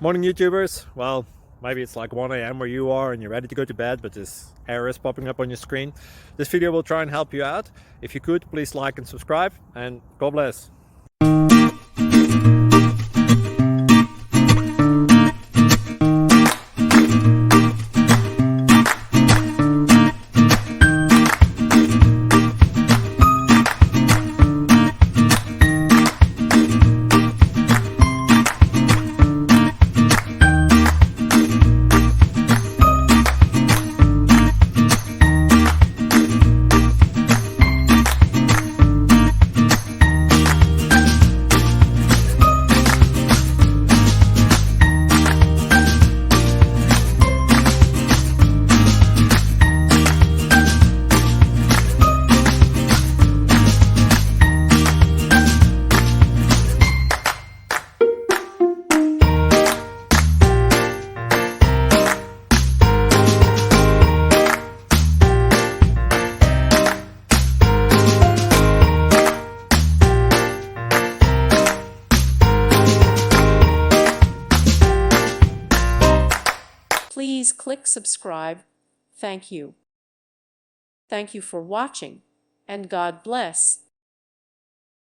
Morning YouTubers. Well, maybe it's like 1 a.m. where you are and you're ready to go to bed, but this error is popping up on your screen. This video will try and help you out. If you could, please like and subscribe, and God bless. Please click subscribe. Thank you. Thank you for watching, and God bless.